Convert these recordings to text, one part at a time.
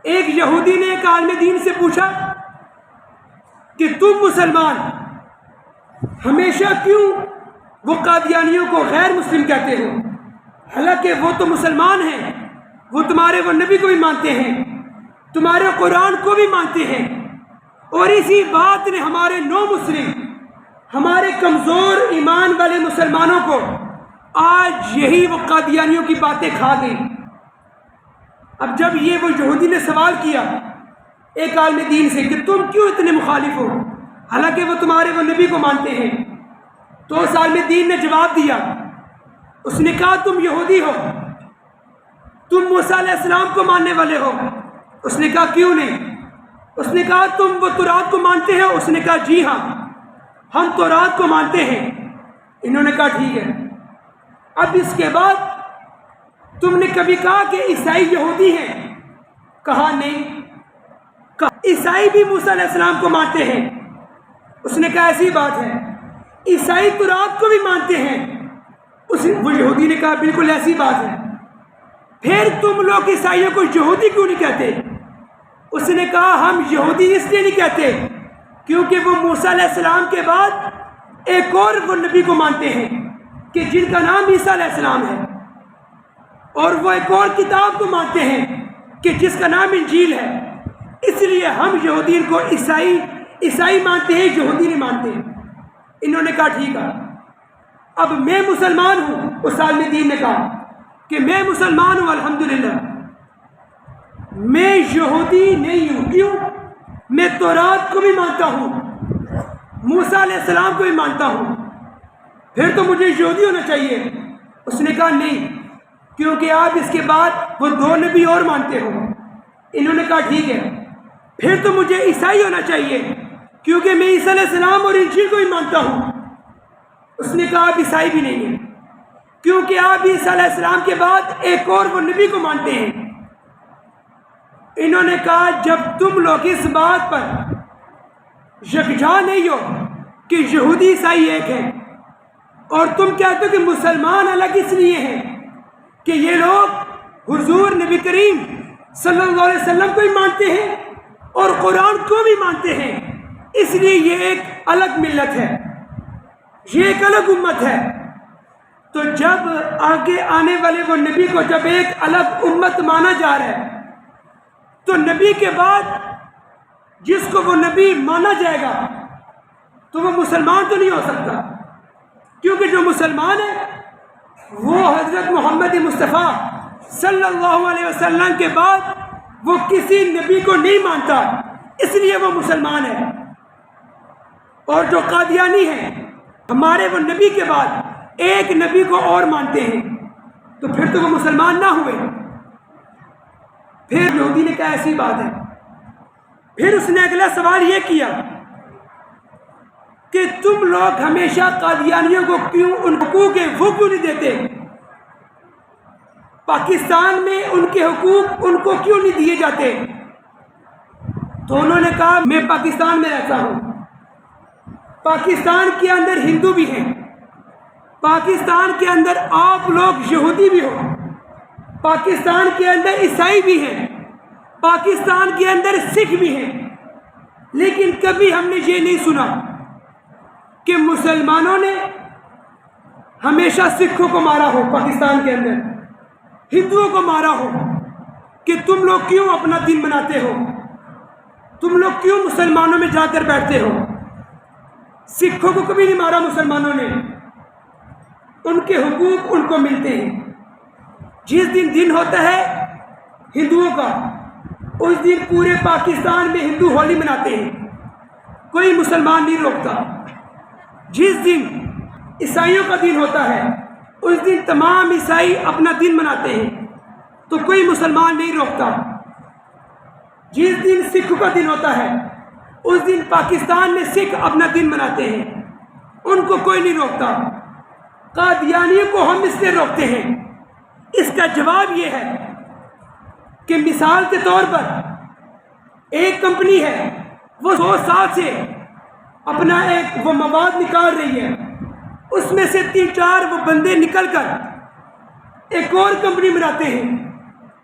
ایک یہودی نے ایک عالم دین سے پوچھا کہ تم مسلمان ہمیشہ کیوں وہ قادیانیوں کو غیر مسلم کہتے ہو، حالانکہ وہ تو مسلمان ہیں، وہ تمہارے وہ نبی کو بھی مانتے ہیں، تمہارے قرآن کو بھی مانتے ہیں، اور اسی بات نے ہمارے نو مسلم، ہمارے کمزور ایمان والے مسلمانوں کو آج یہی وہ قادیانیوں کی باتیں کھا گئی۔ اب جب یہ وہ یہودی نے سوال کیا ایک عالم دین سے کہ تم کیوں اتنے مخالف ہو حالانکہ وہ تمہارے وہ نبی کو مانتے ہیں، تو اس عالم دین نے جواب دیا، اس نے کہا تم یہودی ہو، تم موسیٰ علیہ السلام کو ماننے والے ہو؟ اس نے کہا کیوں نہیں؟ اس نے کہا تم وہ تورات کو مانتے ہو؟ اس نے کہا جی ہاں ہم تورات کو مانتے ہیں۔ انہوں نے کہا ٹھیک ہے، اب اس کے بعد تم نے کبھی کہا کہ عیسائی یہودی ہیں؟ کہا نہیں۔ عیسائی بھی موسیٰ علیہ السلام کو مانتے ہیں؟ اس نے کہا ایسی بات ہے۔ عیسائی تورات کو بھی مانتے ہیں؟ وہ یہودی نے کہا بالکل ایسی بات ہے۔ پھر تم لوگ عیسائیوں کو یہودی کیوں نہیں کہتے؟ اس نے کہا ہم یہودی اس لیے نہیں کہتے کیونکہ وہ موسیٰ علیہ السلام کے بعد ایک اور وہ نبی کو مانتے ہیں کہ جن کا نام عیسیٰ علیہ السلام ہے، اور وہ ایک اور کتاب کو مانتے ہیں کہ جس کا نام انجیل ہے، اس لیے ہم یہودین کو عیسائی مانتے ہیں، یہودی نہیں مانتے۔ انہوں نے کہا ٹھیک ہے، اب میں مسلمان ہوں۔ اس عالم دین نے کہا کہ میں مسلمان ہوں الحمدللہ، میں یہودی نہیں ہوں۔ کیوں؟ میں تورات کو بھی مانتا ہوں، موسیٰ علیہ السلام کو بھی مانتا ہوں، پھر تو مجھے یہودی ہونا چاہیے۔ اس نے کہا نہیں، کیونکہ آپ اس کے بعد وہ دو نبی اور مانتے ہو۔ انہوں نے کہا ٹھیک ہے، پھر تو مجھے عیسائی ہونا چاہیے کیونکہ میں عیسیٰ علیہ السلام اور انجیل کو بھی مانتا ہوں۔ اس نے کہا آپ عیسائی بھی نہیں ہیں کیونکہ آپ عیسیٰ علیہ السلام کے بعد ایک اور وہ نبی کو مانتے ہیں۔ انہوں نے کہا جب تم لوگ اس بات پر یکجا نہیں ہو کہ یہودی عیسائی ایک ہیں، اور تم کہتے ہو کہ مسلمان الگ اس لیے ہیں کہ یہ لوگ حضور نبی کریم صلی اللہ علیہ وسلم کو بھی مانتے ہیں اور قرآن کو بھی مانتے ہیں، اس لیے یہ ایک الگ ملت ہے، یہ ایک الگ امت ہے، تو جب آگے آنے والے وہ نبی کو جب ایک الگ امت مانا جا رہا ہے تو نبی کے بعد جس کو وہ نبی مانا جائے گا تو وہ مسلمان تو نہیں ہو سکتا، کیونکہ جو مسلمان ہے وہ حضرت محمد مصطفیٰ صلی اللہ علیہ وسلم کے بعد وہ کسی نبی کو نہیں مانتا، اس لیے وہ مسلمان ہے۔ اور جو قادیانی ہیں ہمارے وہ نبی کے بعد ایک نبی کو اور مانتے ہیں، تو پھر تو وہ مسلمان نہ ہوئے۔ پھر یہودی نے کہا ایسی بات ہے۔ پھر اس نے اگلا سوال یہ کیا کہ تم لوگ ہمیشہ قادیانیوں کو کیوں ان حقوق وہ کیوں نہیں دیتے؟ پاکستان میں ان کے حقوق ان کو کیوں نہیں دیے جاتے؟ تو انہوں نے کہا میں پاکستان میں رہتا ہوں، پاکستان کے اندر ہندو بھی ہیں، پاکستان کے اندر آپ لوگ یہودی بھی ہو، پاکستان کے اندر عیسائی بھی ہیں، پاکستان کے اندر سکھ بھی ہیں، لیکن کبھی ہم نے یہ نہیں سنا کہ مسلمانوں نے ہمیشہ سکھوں کو مارا ہو، پاکستان کے اندر ہندوؤں کو مارا ہو، کہ تم لوگ کیوں اپنا دین بناتے ہو، تم لوگ کیوں مسلمانوں میں جا کر بیٹھتے ہو۔ سکھوں کو کبھی نہیں مارا مسلمانوں نے، ان کے حقوق ان کو ملتے ہیں۔ جس دن ہوتا ہے ہندوؤں کا، اس دن پورے پاکستان میں ہندو ہولی مناتے ہیں، کوئی مسلمان نہیں روکتا۔ جس دن عیسائیوں کا دن ہوتا ہے اس دن تمام عیسائی اپنا دن مناتے ہیں، تو کوئی مسلمان نہیں روکتا۔ جس دن سکھ کا دن ہوتا ہے اس دن پاکستان میں سکھ اپنا دن مناتے ہیں، ان کو کوئی نہیں روکتا۔ قادیانیوں کو ہم اس لیے روکتے ہیں، اس کا جواب یہ ہے کہ مثال کے طور پر ایک کمپنی ہے، وہ 100 سال سے اپنا ایک وہ مواد نکال رہی ہے، اس میں سے 3-4 وہ بندے نکل کر ایک اور کمپنی بناتے ہیں،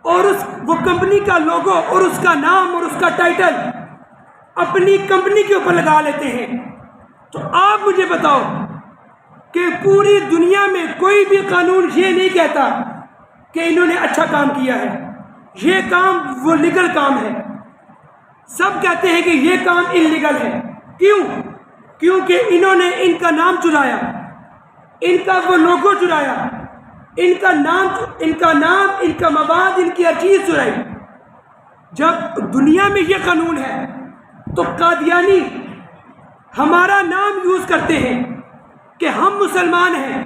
اور وہ کمپنی کا لوگو اور اس کا نام اور اس کا ٹائٹل اپنی کمپنی کے اوپر لگا لیتے ہیں، تو آپ مجھے بتاؤ کہ پوری دنیا میں کوئی بھی قانون یہ نہیں کہتا کہ انہوں نے اچھا کام کیا ہے، یہ کام وہ لیگل کام ہے. سب کہتے ہیں کہ یہ کام انلیگل ہے. کیوں؟ کیونکہ انہوں نے ان کا نام چرایا، ان کا وہ لوگو چرایا، ان کا نام، ان کا مواد، ان کی ہر چیز چرائی. جب دنیا میں یہ قانون ہے تو قادیانی ہمارا نام یوز کرتے ہیں کہ ہم مسلمان ہیں،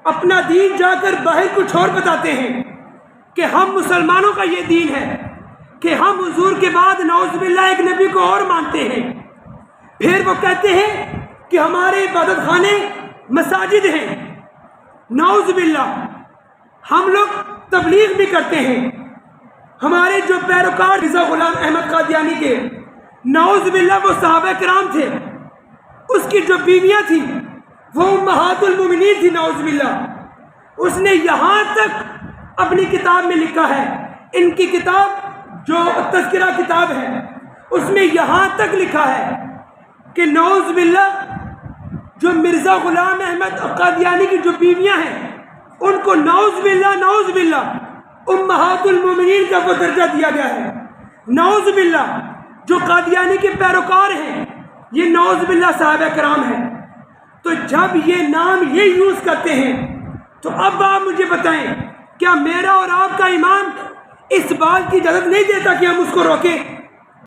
اپنا دین جا کر باہر کچھ اور بتاتے ہیں کہ ہم مسلمانوں کا یہ دین ہے، کہ ہم حضور کے بعد نعوذ باللہ ایک نبی کو اور مانتے ہیں. پھر وہ کہتے ہیں کہ ہمارے عبادت خانے مساجد ہیں. نعوذ باللہ. ہم لوگ تبلیغ بھی کرتے ہیں. ہمارے جو پیروکار مرزا غلام احمد قادیانی کے، نعوذ باللہ وہ صحابہ کرام تھے، اس کی جو بیویاں تھیں وہ امہات المومنین تھی. نعوذ باللہ. اس نے یہاں تک اپنی کتاب میں لکھا ہے، ان کی کتاب جو تذکرہ کتاب ہے اس میں یہاں تک لکھا ہے کہ نعوذ باللہ جو مرزا غلام احمد قادیانی کی جو بیویاں ہیں ان کو نعوذ باللہ امہات المومنین کا وہ درجہ دیا گیا ہے. نعوذ باللہ جو قادیانی کے پیروکار ہیں یہ نعوذ باللہ صحابہ کرام ہیں. تو جب یہ نام یہ یوز کرتے ہیں تو اب آپ مجھے بتائیں، کیا میرا اور آپ کا ایمان اس بات کی اجازت نہیں دیتا کہ ہم اس کو روکیں؟